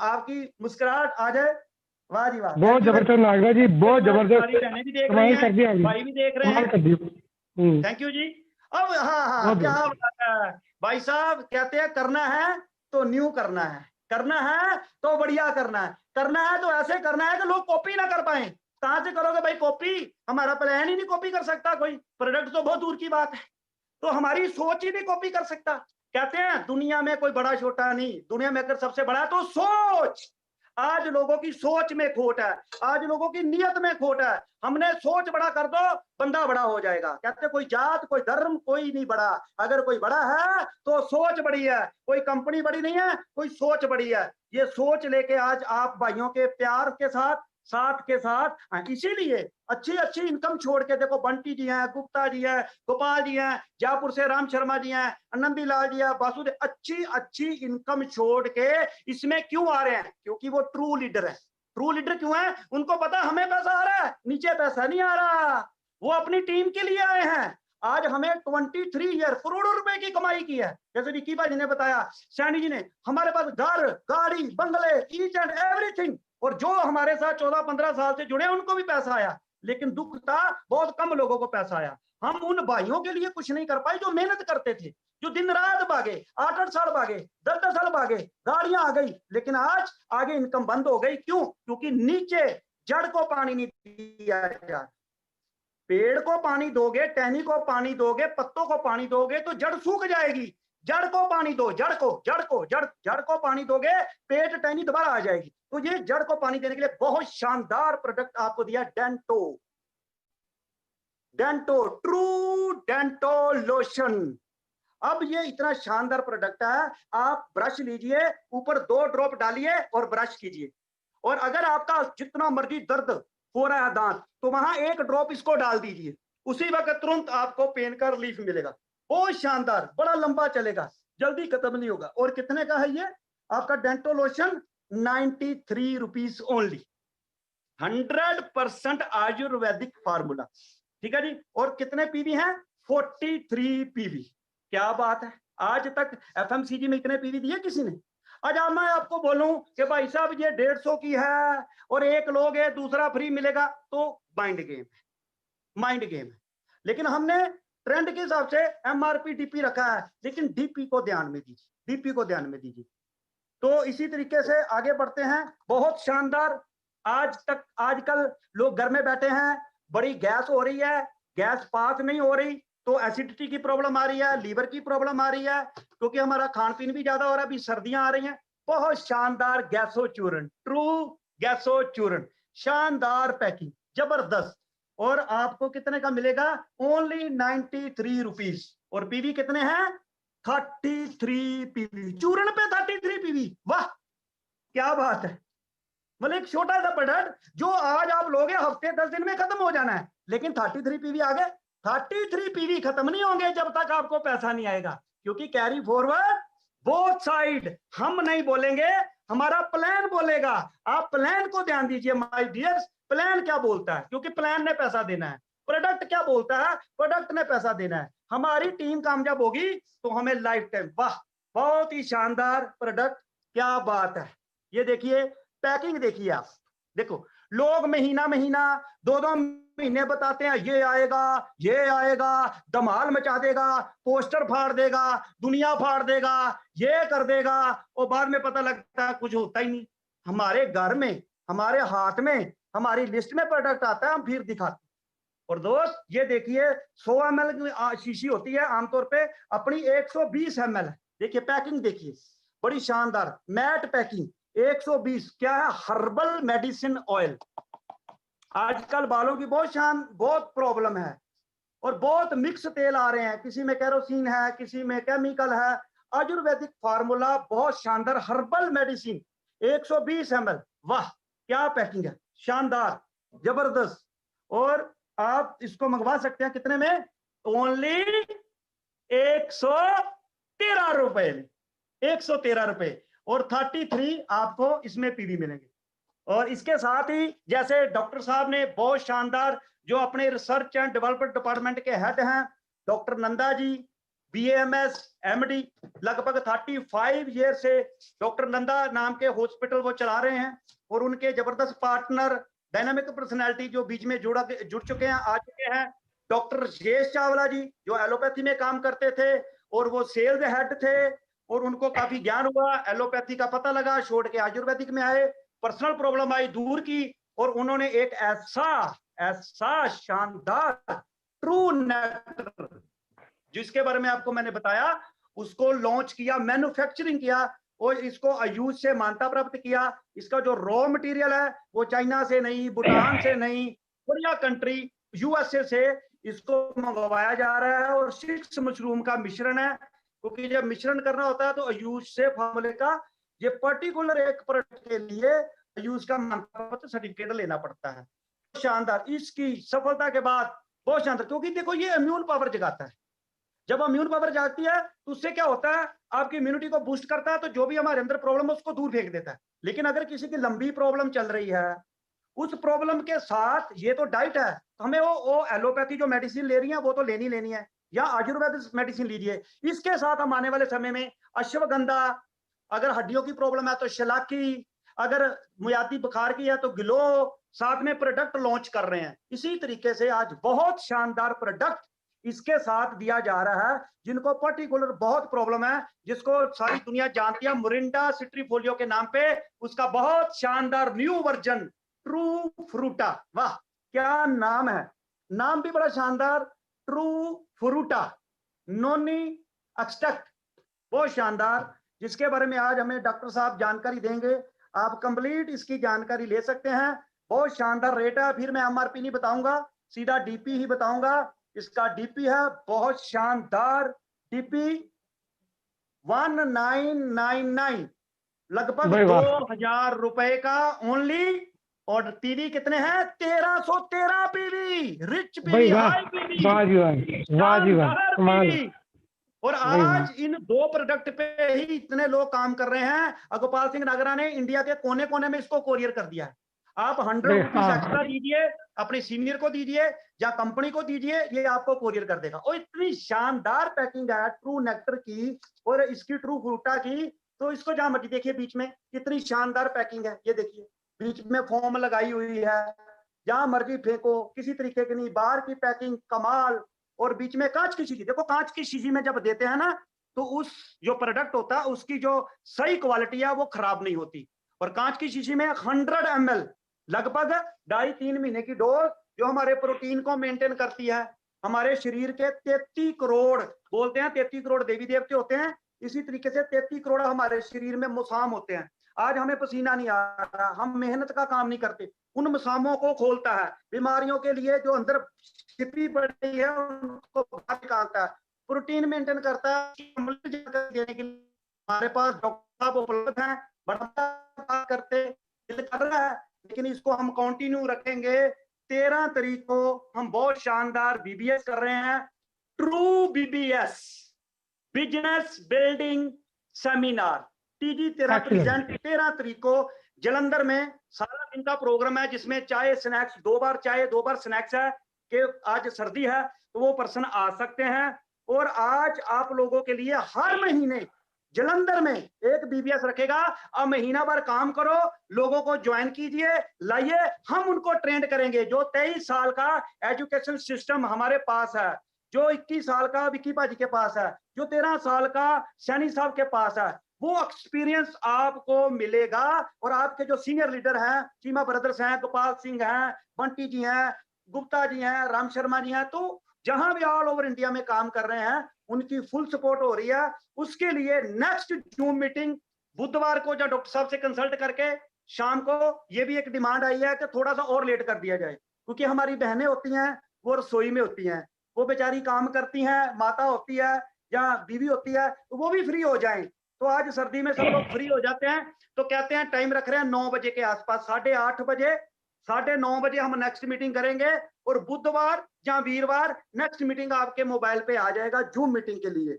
आपकी मुस्कुराहट आ जाए। वाह जी वाह, बहुत जबरदस्त नागरा जी, बहुत जबरदस्त। बहनें भी देख रही हैं, भाई भी देख रहे हैं। थैंक यू जी। अब हाँ, क्या बात है भाई साहब, कहते हैं करना है तो न्यू करना है, करना है तो बढ़िया करना है, करना है तो ऐसे करना है कि लोग कॉपी ना कर पाए। कहां से करोगे भाई कॉपी? हमारा प्लान ही नहीं कॉपी कर सकता कोई, प्रोडक्ट तो बहुत दूर की बात है। तो हमारी सोच ही नहीं कॉपी कर सकता। कहते हैं दुनिया में कोई बड़ा छोटा नहीं, दुनिया में अगर सबसे बड़ा है तो सोच। आज लोगों की सोच में खोट है, आज लोगों की नियत में खोट है। हमने सोच बड़ा कर दो, बंदा बड़ा हो जाएगा। कहते कोई जात कोई धर्म कोई नहीं बड़ा, अगर कोई बड़ा है तो सोच बड़ी है। कोई कंपनी बड़ी नहीं है, कोई सोच बड़ी है। ये सोच लेके आज आप भाइयों के प्यार के साथ के साथ इसीलिए अच्छी अच्छी इनकम छोड़ के देखो, बंटी जी हैं, गुप्ता जी हैं, गोपाल जी हैं, जयपुर से राम शर्मा जी हैं, आनंदी लाल जी हैं, वासुदेव, अच्छी अच्छी इनकम छोड़ के इसमें क्यों आ रहे हैं? क्योंकि वो ट्रू लीडर है। ट्रू लीडर क्यों है? उनको पता हमें पैसा आ रहा है, नीचे पैसा नहीं आ रहा। वो अपनी टीम के लिए आए हैं। आज हमें 23 ईयर करोड़ों रुपए की कमाई की है। जैसे विक्की भाई ने बताया, सैनी जी ने, हमारे पास घर गाड़ी बंगले ईच एंड एवरीथिंग। और जो हमारे साथ 14-15 साल से जुड़े उनको भी पैसा आया, लेकिन दुख था बहुत कम लोगों को पैसा आया। हम उन भाइयों के लिए कुछ नहीं कर पाए जो मेहनत करते थे, जो दिन रात भागे, 8-8 साल भागे, 10-10 साल भागे, गाड़ियां आ गई, लेकिन आज आगे इनकम बंद हो गई। क्यों? क्योंकि नीचे जड़ को पानी नहीं दिया जा। पेड़ को पानी दोगे, टहनी को पानी दोगे, पत्तों को पानी दोगे तो जड़ सूख जाएगी। जड़ को पानी दो, जड़ को पानी दोगे, पेट टहनी दोबारा आ जाएगी। तो ये जड़ को पानी देने के लिए बहुत शानदार प्रोडक्ट आपको दिया डेंटो ट्रू डेंटो लोशन। अब ये इतना शानदार प्रोडक्ट है, आप ब्रश लीजिए, ऊपर 2 ड्रॉप डालिए और ब्रश कीजिए, और अगर आपका जितना मर्जी दर्द हो रहा है दांत, तो वहां 1 ड्रॉप इसको डाल दीजिए, उसी वक्त तुरंत आपको पेन का रिलीफ मिलेगा। बहुत शानदार, बड़ा लंबा चलेगा, जल्दी खत्म नहीं होगा। और कितने का है ये आपका dento lotion? 93 rupees only, 100% Ayurvedic formula, ठीक है जी। और कितने पीवी हैं? 43 पीवी। क्या बात है, आज तक एफएमसीजी में इतने पीवी दिए किसी ने? आज मैं आपको बोलूं कि भाई साहब ये 150 की है और एक लोग है दूसरा फ्री मिलेगा, तो माइंड गेम है। लेकिन हमने ट्रेंड के हिसाब से एमआरपी डीपी रखा है, लेकिन डीपी को ध्यान में दीजिए। तो इसी तरीके से आगे बढ़ते हैं। बहुत शानदार, आजकल लोग घर में बैठे हैं, बड़ी गैस हो रही है, गैस पास नहीं हो रही, तो एसिडिटी की प्रॉब्लम आ रही है, लीवर की प्रॉब्लम आ रही है, क्योंकि हमारा खान पीन भी ज्यादा हो रहा है, अभी सर्दियां आ रही हैं। बहुत शानदार गैसो चूर्ण, ट्रू गैसो चूर्ण, शानदार पैकिंग, जबरदस्त। और आपको कितने का मिलेगा? Only 93 rupees. और पीवी कितने हैं? 33 पीवी, चूर्ण पे 33 पीवी। वाह क्या बात है। मतलब एक छोटा सा प्रोडक्ट जो आज आप लोगे हफ्ते 10 दिन में खत्म हो जाना है, लेकिन 33 पीवी आ गए। 33 पीवी खत्म नहीं होंगे जब तक आपको पैसा नहीं आएगा, क्योंकि कैरी फॉरवर्ड बोथ साइड हम नहीं बोलेंगे, हमारा प्लान बोलेगा। आप प्लान को ध्यान दीजिए माय डियर्स, प्लान क्या बोलता है, क्योंकि प्लान ने पैसा देना है। प्रोडक्ट क्या बोलता है? प्रोडक्ट ने पैसा देना है। हमारी टीम कामयाब होगी तो हमें लाइफ टाइम। वाह बहुत ही शानदार प्रोडक्ट, क्या बात है। ये देखिए पैकिंग, देखिए आप, देखो लोग महीना 2 महीने बताते हैं ये आएगा, धमाल मचा देगा, पोस्टर फाड़ देगा, दुनिया फाड़ देगा, ये कर देगा, और बाद में पता लगता है कुछ होता ही नहीं। हमारे घर में, हमारे हाथ में, हमारी लिस्ट में प्रोडक्ट आता है, हम फिर दिखाते। और दोस्त ये देखिए 100 ml की शीशी होती है आमतौर पे, अपनी 120 ml है। देखिए पैकिंग देखिए, बड़ी शानदार मैट पैकिंग, 120। क्या है? Herbal medicine oil. आजकल बालों की बहुत प्रॉब्लम है, और बहुत मिक्स तेल आ रहे हैं, किसी में केरोसिन है, किसी में केमिकल है। आयुर्वेदिक फार्मूला, बहुत शानदार हर्बल मेडिसिन, 120 ml। वाह क्या पैकिंग है, शानदार, जबरदस्त। और आप इसको मंगवा सकते हैं कितने में? ओनली 113 रुपए में, 113 रुपए। और 33 आपको इसमें पीवी मिलेंगे। और इसके साथ ही जैसे डॉक्टर साहब ने बहुत शानदार, जो अपने रिसर्च एंड डेवलपमेंट डिपार्टमेंट के हेड हैं doctor Nanda ji, BAMS MD, लगभग 35 ईयर से डॉक्टर नंदा नाम के हॉस्पिटल वो चला रहे हैं। और उनके जबरदस्त पार्टनर, डायनामिक पर्सनैलिटी जो बीच में जुड़ चुके हैं, आ चुके हैं, डॉक्टर शेष चावला जी, जो एलोपैथी में काम करते थे और वो सेल्स हेड थे, और उनको काफी ज्ञान हुआ, एलोपैथी का पता लगा, छोड़ के आयुर्वेदिक में आए, पर्सनल प्रॉब्लम आई दूर की, और उन्होंने एक ऐसा शानदार ट्रू नेक्टर, जिसके बारे में आपको मैंने बताया, उसको लॉन्च किया, मैन्युफैक्चरिंग किया, और इसको आयुष से मान्यता प्राप्त किया। इसका जो रॉ मटेरियल है वो चाइना से नहीं, भूटान से नहीं, कोरिया कंट्री, USA से इसको मंगवाया जा रहा है। और 6 मशरूम का मिश्रण है, क्योंकि जब मिश्रण करना होता है तो आयुष से फार्मूले का ये पर्टिकुलर एक प्रोडक्ट के लिए आयुष का मान्यता सर्टिफिकेट लेना पड़ता है। शानदार, इसकी सफलता के बाद बहुत शानदार, क्योंकि देखो ये इम्यून पावर जगाता है। जब इम्यून पावर जागती है तो उससे क्या होता है, आपकी इम्यूनिटी को बूस्ट करता है, तो जो भी हमारे अंदर प्रॉब्लम है उसको दूर फेंक देता है। लेकिन अगर किसी की लंबी प्रॉब्लम चल रही है, उस प्रॉब्लम के साथ ये तो डाइट है, तो हमें वो एलोपैथी जो मेडिसिन ले रही है वो तो लेनी है, या आयुर्वेदिक मेडिसिन लीजिए। इसके साथ हम आने वाले समय में अश्वगंधा, अगर हड्डियों की प्रॉब्लम है तो शलाकी, अगर मुयाती बुखार की है तो ग्लो, साथ में प्रोडक्ट लॉन्च कर रहे हैं। इसी तरीके से आज बहुत शानदार प्रोडक्ट इसके साथ दिया जा रहा है, जिनको पर्टिकुलर बहुत प्रॉब्लम है, जिसको सारी दुनिया जानती है, मोरिंडा सिट्रीफोलियो के नाम पे, उसका बहुत शानदार न्यू वर्जन ट्रू फ्रूटा। वाह क्या नाम है, नाम भी बड़ा शानदार, ट्रू फ्रूटा नोनी एक्सट्रैक्ट। बहुत शानदार, जिसके बारे में आज हमें डॉक्टर साहब जानकारी देंगे। आप कंप्लीट इसकी जानकारी ले सकते हैं। बहुत शानदार रेट है। फिर मैं एमआरपी नहीं बताऊंगा, सीधा डीपी ही बताऊंगा। इसका डीपी है बहुत शानदार, डीपी 1999, लगभग भाई वाह 2000 रुपए का ओनली। और पीवी कितने हैं? 1313 पीवी, रिच भाई पीवी, वाह, हाई पीवी, वाह जी वाह, वाह जी वाह, शानदार कमाल। पीवी। और भाई वाह, आज इन दो प्रोडक्ट पे ही इतने लोग काम कर रहे हैं। गोपाल सिंह नागरा ने इंडिया के कोने कोने में इसको कोरियर कर दिया है। आप 100 रुपीज एक्स्ट्रा हाँ दीजिए, अपने सीनियर को दीजिए या कंपनी को दीजिए, ये आपको कोरियर कर देगा। और इतनी शानदार पैकिंग है ट्रू नेक्टर की और इसकी ट्रू फ्रूटा की। तो इसको जहां मर्जी देखिए, बीच में कितनी शानदार पैकिंग है, ये देखिए बीच में फोम लगाई हुई है, जहां मर्जी फेंको, किसी तरीके की नहीं। बाहर की पैकिंग कमाल, और बीच में कांच की शीशी। देखो कांच की शीशी में जब देते हैं ना, तो उस जो प्रोडक्ट होता है उसकी जो सही क्वालिटी है वो खराब नहीं होती। और कांच की शीशी में 100 ml, लगभग 2.5-3 महीने की डोज, जो हमारे प्रोटीन को मेंटेन करती है। हमारे शरीर के 33 करोड़, बोलते हैं 33 करोड़ देवी देवते होते हैं, इसी तरीके से 33 करोड़ हमारे शरीर में मुसाम होते हैं। आज हमें पसीना नहीं आ रहा, हम मेहनत का काम नहीं करते, उन मुसामों को खोलता है। बीमारियों के लिए जो अंदर छिपी पड़ी है उनको बाहर निकालता है। प्रोटीन मेंटेन करता है। देने के लिए हमारे पास डॉक्टर साहब उपलब्ध हैं, बड़ा करते दिल कर रहा है, लेकिन इसको हम कंटिन्यू रखेंगे। 13 तारीख को हम बहुत शानदार बीबीएस कर रहे हैं, true BBS, business building seminar. TG 13 excellent. Present 13 तारीख को जलंधर में। सारा दिन का प्रोग्राम है, जिसमें चाय स्नैक्स, 2 बार चाय 2 बार स्नैक्स है। कि आज सर्दी है तो वो पर्सन आ सकते हैं। और आज आप लोगों के लिए हर महीने जलंधर में एक बीबीएस रखेगा। अब महीना भर काम करो, लोगों को ज्वाइन कीजिए, लाइए, हम उनको ट्रेंड करेंगे। जो 23 साल का एजुकेशन सिस्टम हमारे पास है, जो 21 साल का विक्की भाजी के पास है, जो 13 साल का सैनी साहब के पास है, वो एक्सपीरियंस आपको मिलेगा। और आपके जो सीनियर लीडर हैं, चीमा ब्रदर्स हैं, गोपाल सिंह हैं, बंटी जी हैं, गुप्ता जी हैं, राम शर्मा जी हैं, तो जहां भी ऑल ओवर इंडिया में काम कर रहे हैं उनकी फुल सपोर्ट हो रही है। उसके लिए नेक्स्ट जूम मीटिंग बुधवार को, जो डॉक्टर साहब से कंसल्ट करके शाम को, ये भी एक डिमांड आई है कि थोड़ा सा और लेट कर दिया जाए, क्योंकि हमारी बहनें होती हैं वो रसोई में होती हैं, वो बेचारी काम करती हैं, माता होती है या बीवी होती है, तो वो भी फ्री हो जाएं। तो आज सर्दी में सब लोग फ्री हो जाते हैं, तो कहते हैं टाइम रख रहे हैं 9 बजे के आसपास, 8:30 बजे, 9:30 बजे हम नेक्स्ट मीटिंग करेंगे। और बुधवार या वीरवार नेक्स्ट मीटिंग आपके मोबाइल पे आ जाएगा जूम मीटिंग के लिए,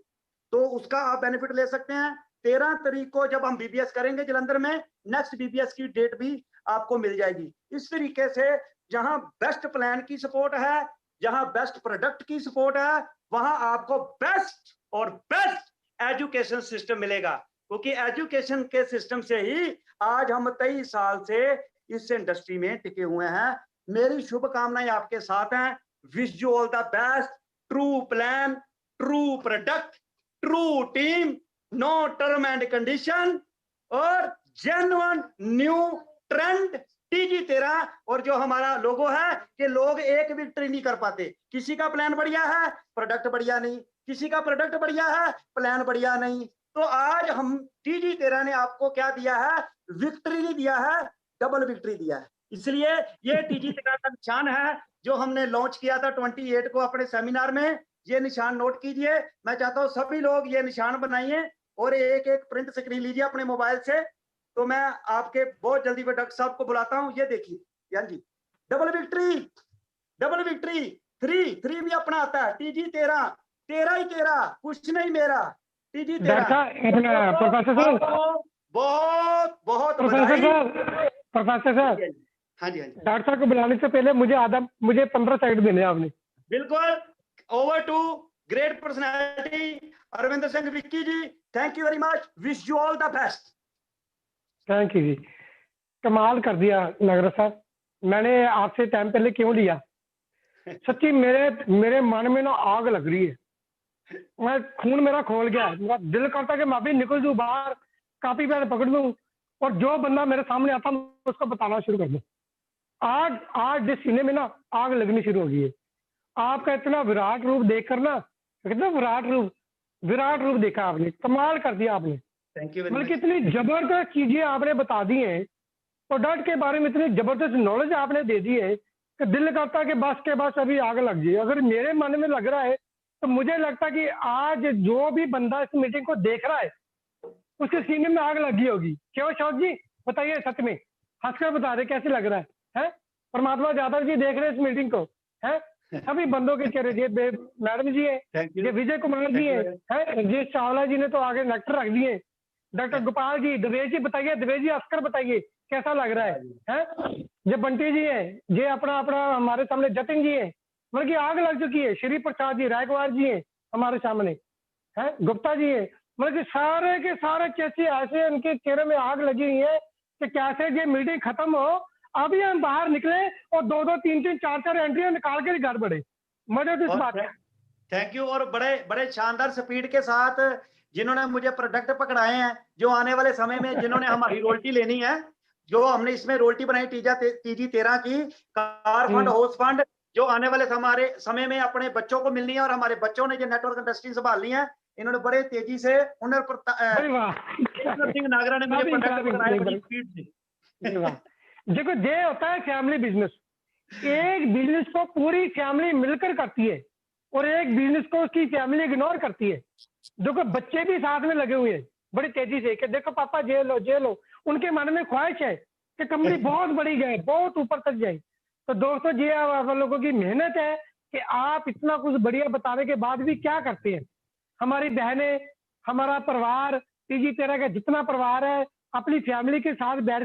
तो उसका आप बेनिफिट ले सकते हैं। 13 तारीख को जब हम बीबीएस करेंगे जलंधर में, नेक्स्ट बीबीएस की डेट भी आपको मिल जाएगी। इस तरीके से जहां बेस्ट प्लान की सपोर्ट है, जहां बेस्ट प्रोडक्ट की सपोर्ट है, वहां आपको बेस्ट और बेस्ट एजुकेशन सिस्टम मिलेगा। क्योंकि एजुकेशन के सिस्टम से ही आज हम 23 साल से इस इंडस्ट्री में टिके हुए हैं। मेरी शुभकामनाएं आपके साथ हैं। Wish you all the best. True plan, true product, true team, no term and condition, और जेन्युइन न्यू ट्रेंड टीजी 13। और जो हमारा लोगो है कि लोग एक विक्ट्री नहीं कर पाते। किसी का प्लान बढ़िया है, प्रोडक्ट बढ़िया नहीं, किसी का प्रोडक्ट बढ़िया है, प्लान बढ़िया नहीं। तो आज हम टीजी 13 ने आपको क्या दिया है? विक्ट्री नहीं दिया है, डबल विक्ट्री दिया है। इसलिए ये टीजी 13 का निशान है जो हमने लॉन्च किया था 28 को अपने सेमिनार में। ये निशान नोट कीजिए। मैं चाहता हूं सभी लोग ये निशान बनाइए और एक एक प्रिंट स्क्रीन लीजिए अपने मोबाइल से। तो मैं आपके बहुत जल्दी पे डॉक्टर साहब को बुलाता हूं। ये देखिए, यार जी, डबल विक्ट्री, डबल विक्ट्री, 3 भी अपना आता है। टीजी 13, 13 ही 13, कुछ नहीं मेरा, टीजी 13। प्रोफेसर साहब, बहुत बहुत प्रोफेसर बधाई। साहब, प्रोफेसर साहब, हाँ जी, हाँ जी, डॉक्टर साहब को बुलाने से पहले मुझे 15 सेकंड देने हैं आपने। बिल्कुल। Over to great personality Arvinder Singh Vicky ji, thank you very much, wish you all the best. Thank you ji, कमाल कर दिया नागरा साहब। मैंने आपसे टाइम पहले क्यों लिया? सच्ची मेरे मन में ना आग लग रही है। मैं खून मेरा खोल गया है। मेरा दिल करता कि मैं भी निकल दूं बाहर, कापी पेन पकड़ लूं और जो बंदा मेरे सामने आता मैं उसको बताना शुरू कर दूं। आज जिस सीने में ना आग लगनी शुरू हो गई है। आपका इतना विराट रूप देखकर ना, कितना विराट रूप, विराट रूप देखा आपने, कमाल कर दिया आपने। थैंक यू वेरी बल्कि मच। इतनी जबरदस्त चीजें आपने बता दी हैं, प्रोडक्ट के बारे में इतनी जबरदस्त नॉलेज आपने दे दी है कि दिल करता है कि बस अभी आग लग जाए। अगर मेरे मन में लग रहा है तो मुझे लगता है कि आज जो भी बंदा इस मीटिंग को देख रहा है उसके सीने में आग लगी होगी। क्यों शौक जी, बताइए सच में, हंसकर बता रहे कैसे लग रहा है? हैं? परमात्मा यादव जी देख रहे हैं इस मीटिंग को, हैं? सभी बंदों के चेहरे, ये मैडम जी है, थैंक ये यू। विजय कुमार जी है, हैं? ये चावला जी ने तो आगे नेक्टर रख दिए। डॉक्टर गोपाल जी, दवेश जी बताइए, दवेश जी हंसकर बताइए कैसा लग रहा है? हैं? ये बंटी जी है, ये अपना अपना हमारे सामने जतिन जी है, मतलब कि आग लग चुकी है। श्री प्रसाद जी, रायकुमार जी है हमारे सामने, है गुप्ता जी है, मतलब कि सारे के सारे कैसे ऐसे उनके चेहरे में आग लगी हुई है कि कैसे ये मीटिंग खत्म हो, अभी हम बाहर निकले और दो दो तीन तीन चार चार एंट्रियां निकाल के घर बढ़े। मजे तो इस बात है। Thank you. और बड़े बड़े शानदार स्पीड के साथ जिन्होंने मुझे प्रोडक्ट पकड़ाए हैं, जो आने वाले समय में जिन्होंने हमारी रोयल्टी लेनी है, जो हमने इसमें रोयल्टी बनाई तीजी 13 की कार फंड, हाउस फंड, जो आने वाले हमारे समय में अपने बच्चों को मिलनी है, और हमारे बच्चों ने जो नेटवर्क इंडस्ट्री संभालनी है, इन्होंने बड़े तेजी से अरे वाह, सिंह नागरा ने मुझे प्रोडक्ट पकड़ाए बड़ी स्पीड से। अरे वाह। देखो ये होता है फैमिली बिजनेस। एक बिजनेस को पूरी फैमिली मिलकर करती है और एक बिजनेस को उसकी फैमिली इग्नोर करती है। देखो बच्चे भी साथ में लगे हुए हैं बड़ी तेजी से कि देखो पापा जे लो। उनके मन में ख्वाहिश है कि कंपनी बहुत बड़ी जाए, बहुत ऊपर तक जाए। तो दोस्तों ये आप लोगों की मेहनत है कि आप इतना कुछ बढ़िया बताने के बाद भी क्या करते हैं। हमारी बहनें, हमारा परिवार, तीजी तरह का जितना परिवार है, अपनी फैमिली के साथ बैठ के